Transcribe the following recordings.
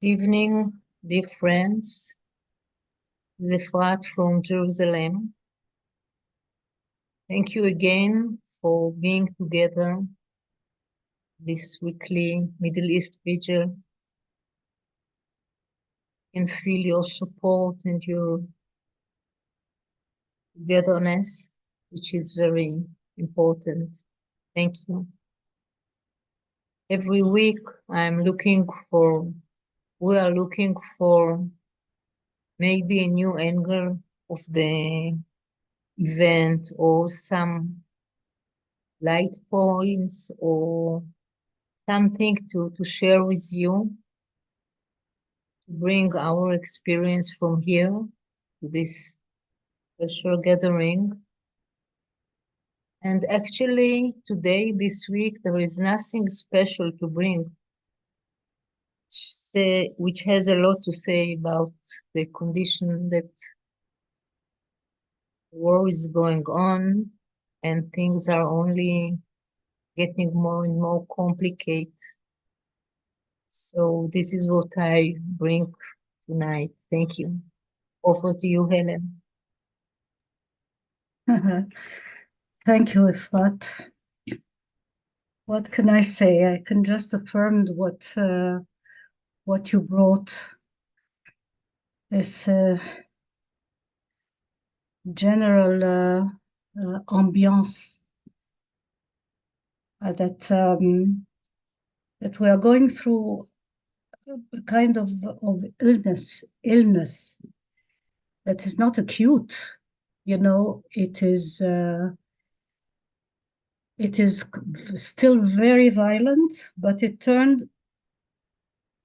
Evening, dear friends, the Frat from Jerusalem. Thank you again for being together this weekly Middle East Vigil and feel your support and your togetherness, which is very important. Thank you. Every week we are looking for maybe a new angle of the event or some light points or something to share with you, to bring our experience from here to this special gathering. And actually, today, this week, there is nothing special to bring, which has a lot to say about the condition that war is going on and things are only getting more and more complicated. So this is what I bring tonight. Thank you. Over to you, Helen. Thank you, Efrat. What can I say? I can just affirm what you brought. This general ambiance that we are going through a kind of illness that is not acute. It is still very violent, but it turned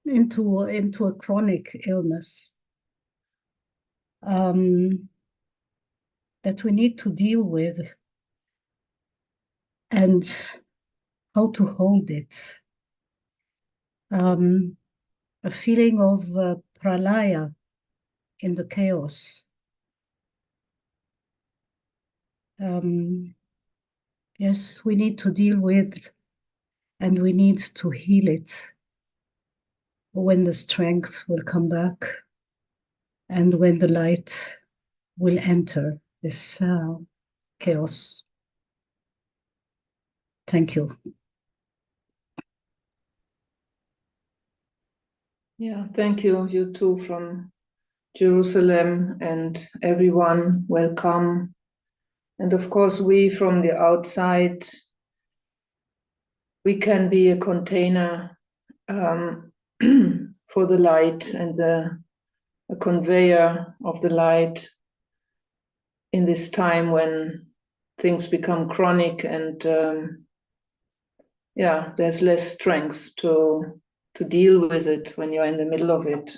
into a chronic illness that we need to deal with, and how to hold it. A feeling of pralaya in the chaos. Yes, we need to deal with, and we need to heal it when the strength will come back and when the light will enter this chaos. Thank you. Yeah, thank you, you too, from Jerusalem, and everyone, welcome. And of course, we from the outside, we can be a container for the light and a conveyor of the light in this time when things become chronic and there's less strength to deal with it when you're in the middle of it.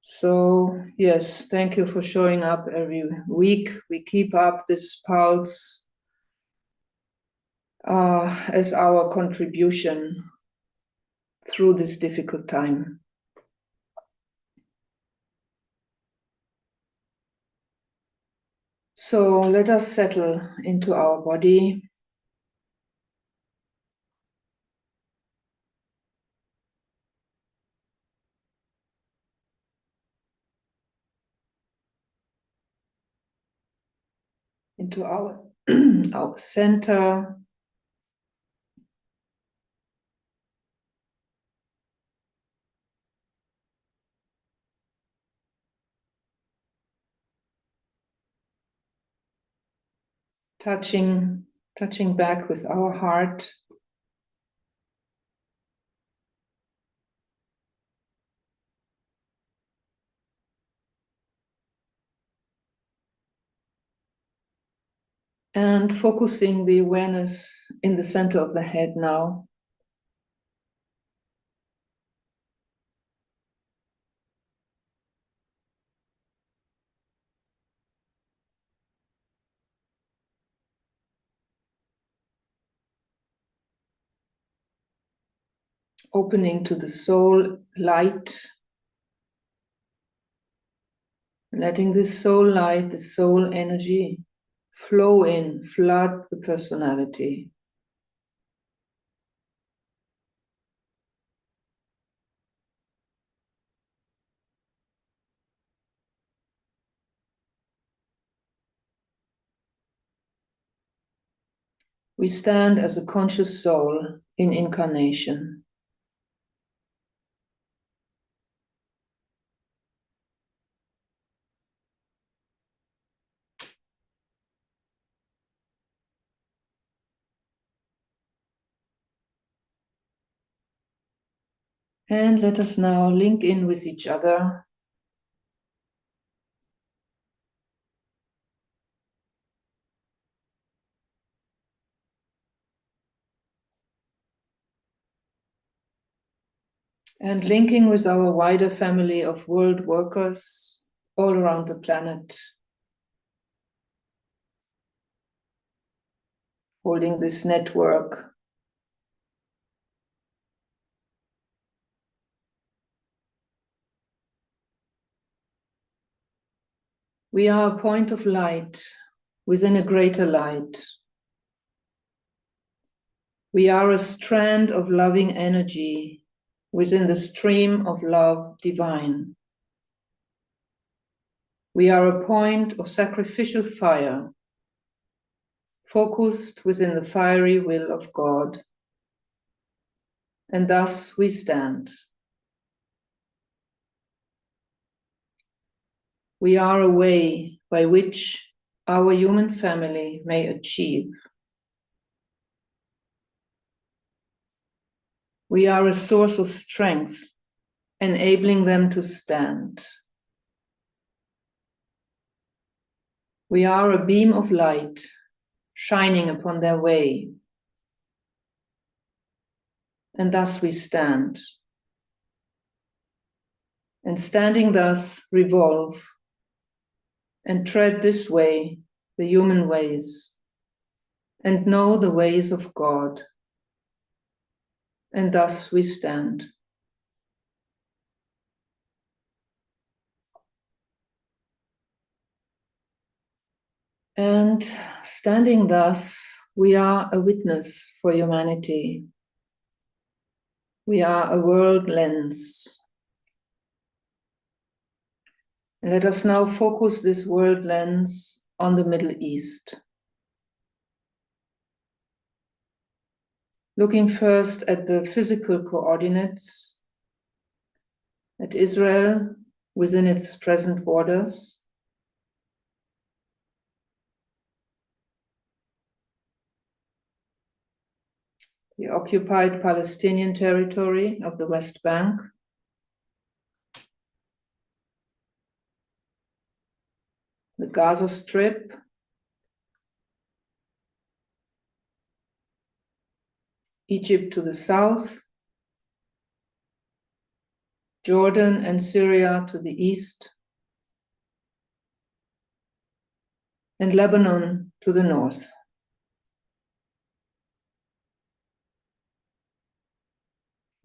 So yes, thank you for showing up every week. We keep up this pulse as our contribution through this difficult time. So let us settle into our body. Into our, our center. Touching back with our heart. And focusing the awareness in the center of the head now. Opening to the soul light. Letting this soul light, the soul energy flow in, flood the personality. We stand as a conscious soul in incarnation. And let us now link in with each other. And linking with our wider family of world workers all around the planet. Holding this network. We are a point of light within a greater light. We are a strand of loving energy within the stream of love divine. We are a point of sacrificial fire, focused within the fiery will of God. And thus we stand. We are a way by which our human family may achieve. We are a source of strength, enabling them to stand. We are a beam of light, shining upon their way. And thus we stand. And standing thus, revolve and tread this way, the human ways, and know the ways of God. And thus we stand. And standing thus, we are a witness for humanity. We are a world lens. And let us now focus this world lens on the Middle East. Looking first at the physical coordinates, at Israel within its present borders, the occupied Palestinian territory of the West Bank, the Gaza Strip, Egypt to the south, Jordan and Syria to the east, and Lebanon to the north.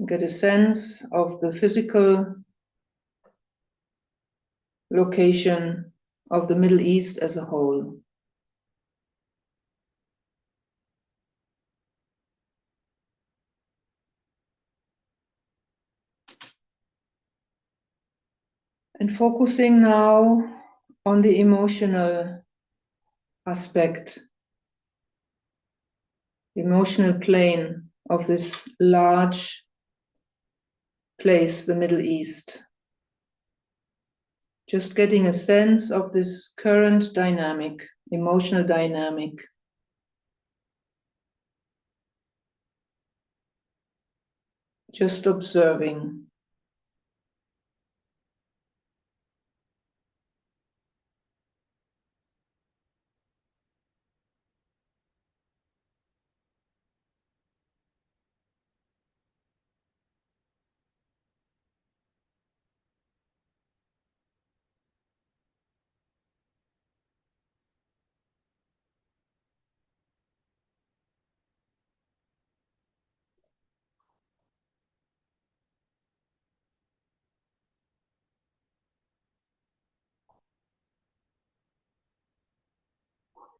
Get a sense of the physical location of the Middle East as a whole. And focusing now on the emotional aspect, the emotional plane of this large place, the Middle East. Just getting a sense of this current dynamic, emotional dynamic. Just observing.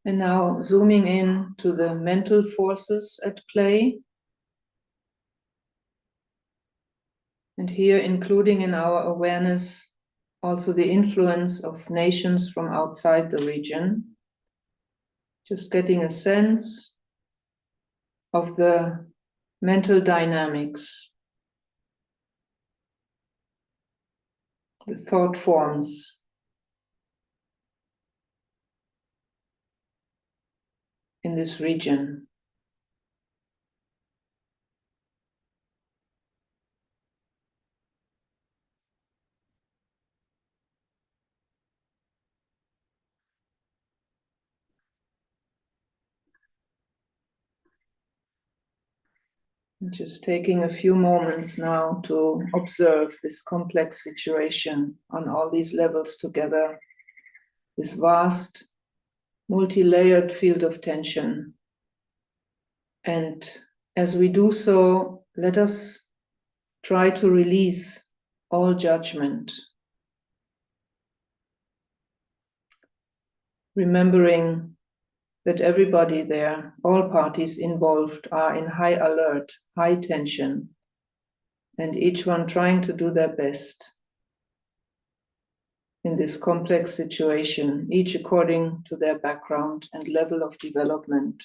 And now zooming in to the mental forces at play. And here including in our awareness also the influence of nations from outside the region. Just getting a sense of the mental dynamics, the thought forms in this region. Just taking a few moments now to observe this complex situation on all these levels together, this vast, multi-layered field of tension. And as we do so, let us try to release all judgment, remembering that everybody there, all parties involved, are in high alert, high tension, and each one trying to do their best in this complex situation, each according to their background and level of development.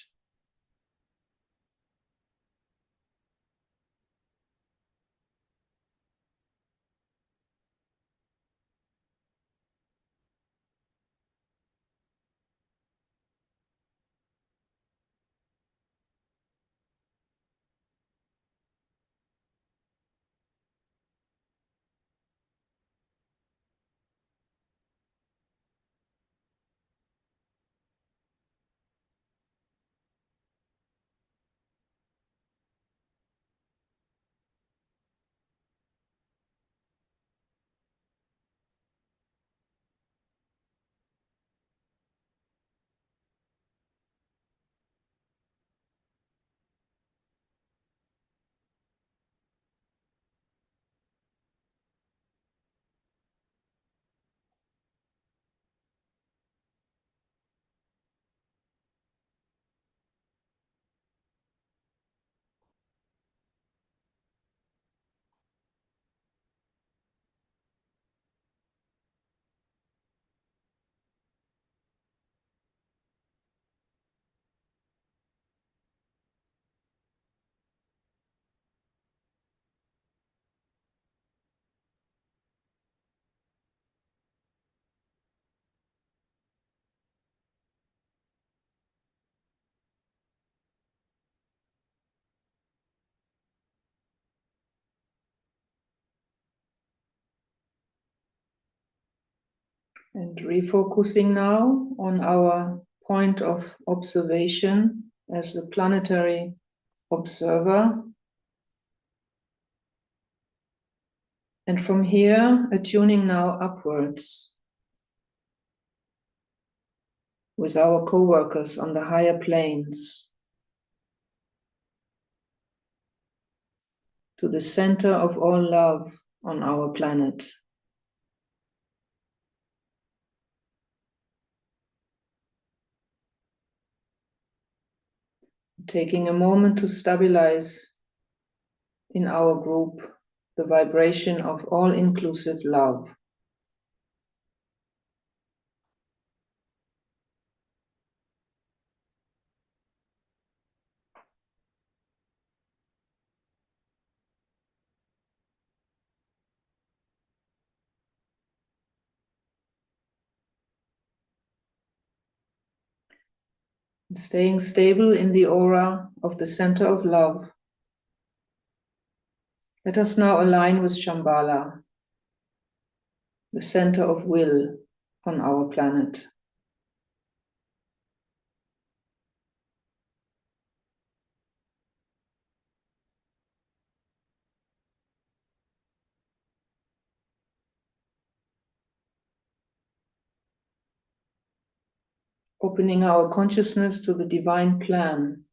And refocusing now on our point of observation as the planetary observer. And from here, attuning now upwards with our co-workers on the higher planes to the center of all love on our planet. Taking a moment to stabilize in our group the vibration of all-inclusive love. Staying stable in the aura of the center of love. Let us now align with Shambhala, the center of will on our planet. Opening our consciousness to the divine plan.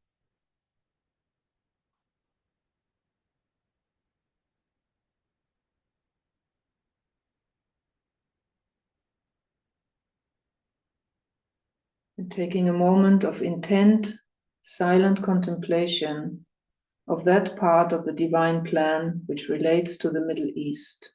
And taking a moment of intent, silent contemplation of that part of the divine plan which relates to the Middle East.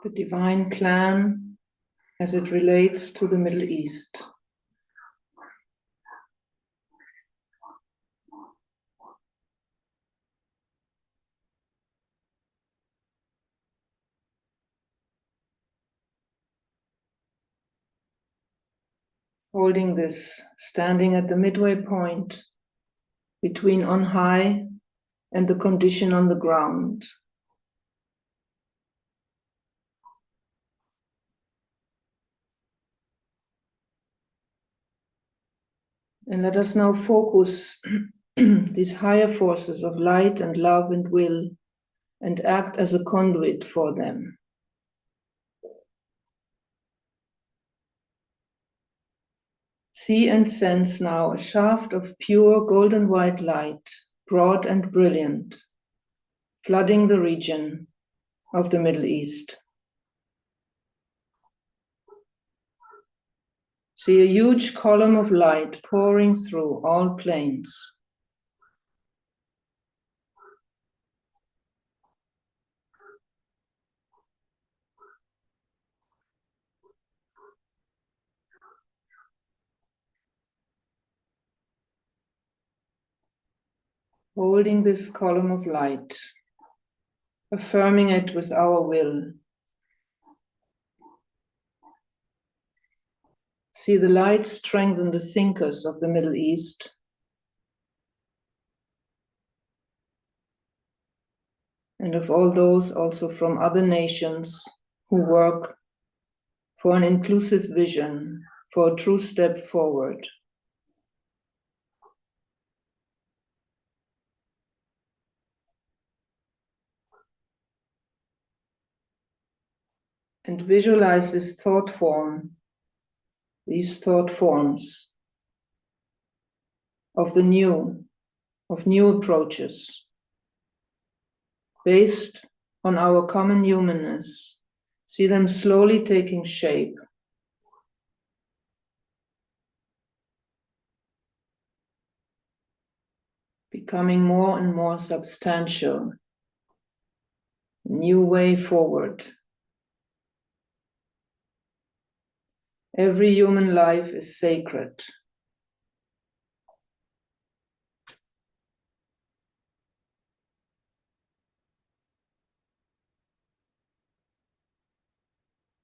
the divine plan as it relates to the Middle East. Holding this, standing at the midway point between on high and the condition on the ground. And let us now focus these higher forces of light and love and will and act as a conduit for them. See and sense now a shaft of pure golden white light, broad and brilliant, flooding the region of the Middle East. See a huge column of light pouring through all planes. Holding this column of light, affirming it with our will. See the light strengthen the thinkers of the Middle East. And of all those also from other nations who work for an inclusive vision, for a true step forward. And visualize this thought form, these thought forms of the new, of new approaches, based on our common humanness. See them slowly taking shape. Becoming more and more substantial. New way forward. Every human life is sacred.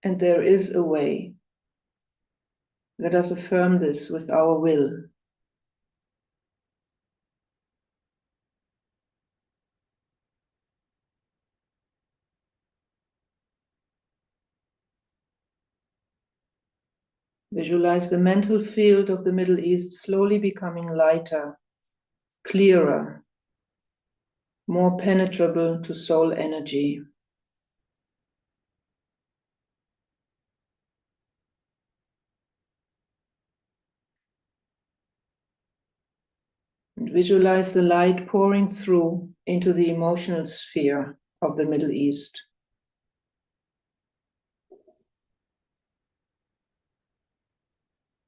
And there is a way. Let us affirm this with our will. Visualize the mental field of the Middle East slowly becoming lighter, clearer, more penetrable to soul energy. And visualize the light pouring through into the emotional sphere of the Middle East.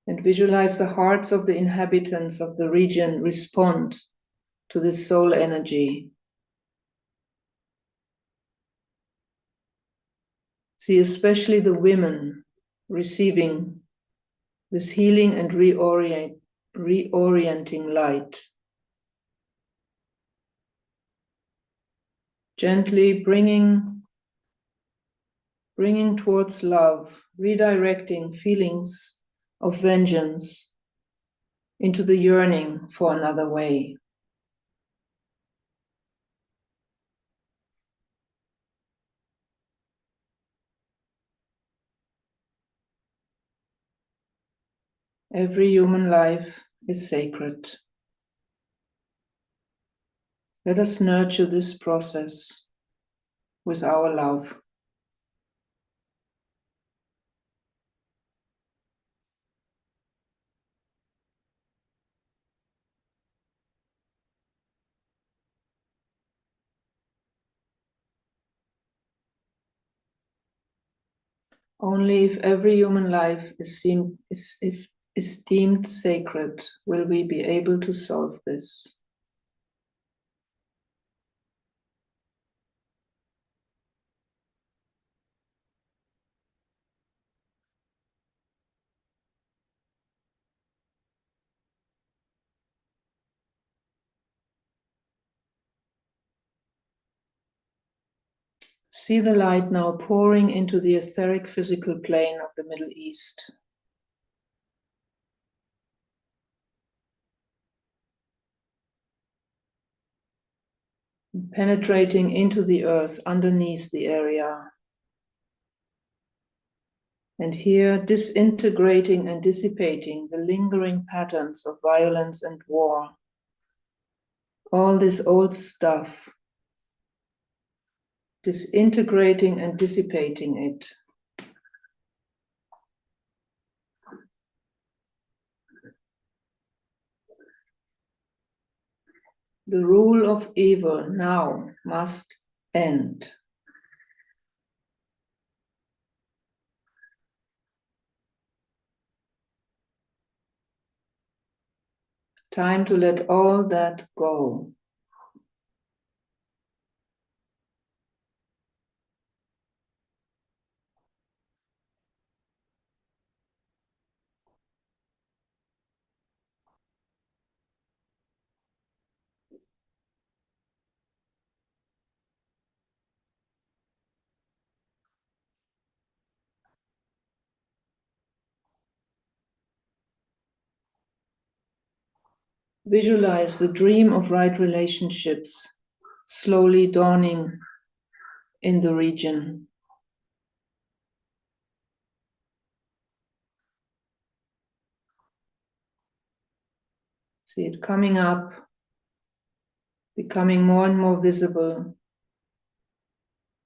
And visualize the hearts of the inhabitants of the region respond to this soul energy. See especially the women receiving this healing and reorienting light. Gently bringing towards love, redirecting feelings of vengeance into the yearning for another way. Every human life is sacred. Let us nurture this process with our love. Only if every human life is deemed sacred will we be able to solve this. See the light now pouring into the etheric physical plane of the Middle East. Penetrating into the earth underneath the area. And here disintegrating and dissipating the lingering patterns of violence and war. All this old stuff, disintegrating and dissipating it. The rule of evil now must end. Time to let all that go. Visualize the dream of right relationships slowly dawning in the region. See it coming up, becoming more and more visible.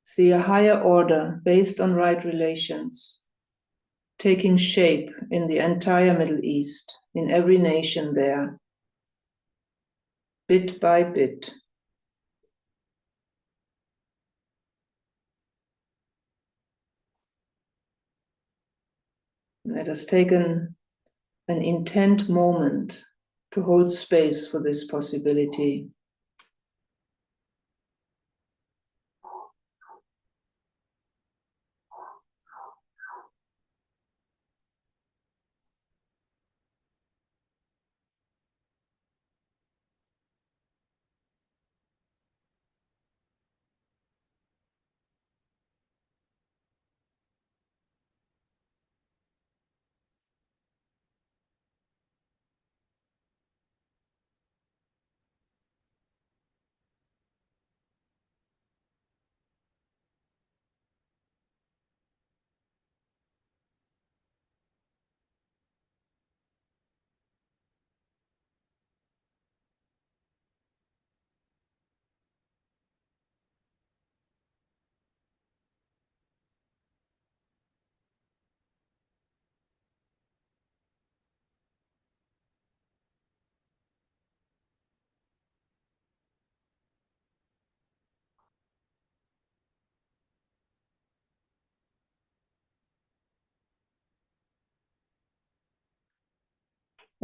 See a higher order based on right relations taking shape in the entire Middle East, in every nation there, bit by bit. Let us take an intent moment to hold space for this possibility.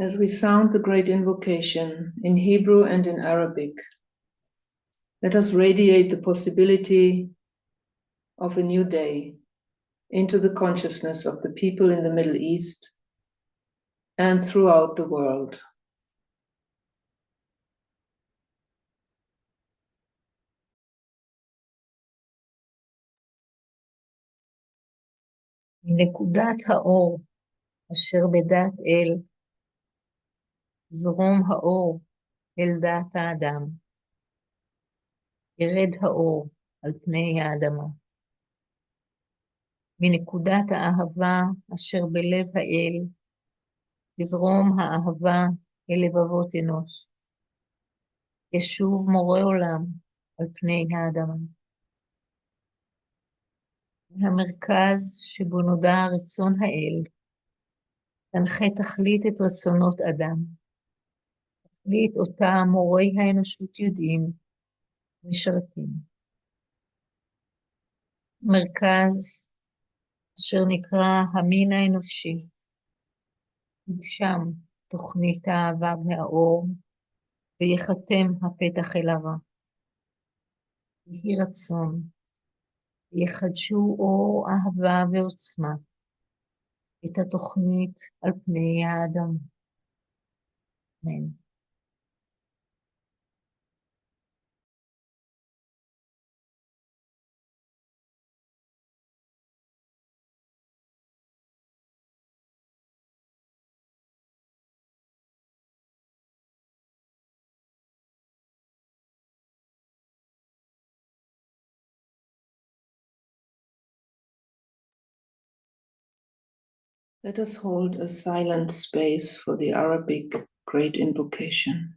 As we sound the great invocation in Hebrew and in Arabic, let us radiate the possibility of a new day into the consciousness of the people in the Middle East and throughout the world. מנקודת האור אשר בדעת אל, זרום האור אל דעת האדם. ירד האור על פני האדמה. מנקודת האהבה אשר בלב האל, תזרום האהבה אל לבבות אנוש. ישוב מורה עולם על פני האדמה. המרכז שבו נודע רצון האל, תנחה תכלית את רצונות אדם. תכלית אותה מורי האנושות יודעים, משרתים. מרכז אשר נקרא המין האנושי, שם תוכנית האהבה והאור, ויחתם הפתח אל הרע. יהי רצון, יחדשו אור אהבה ועוצמה, את התוכנית על פני האדם. אמן. Let us hold a silent space for the Arabic Great Invocation.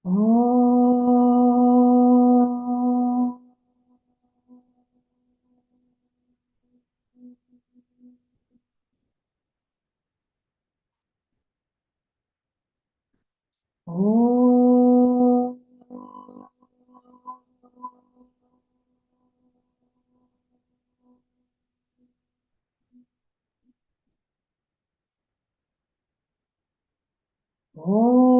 Oh. Oh. Oh.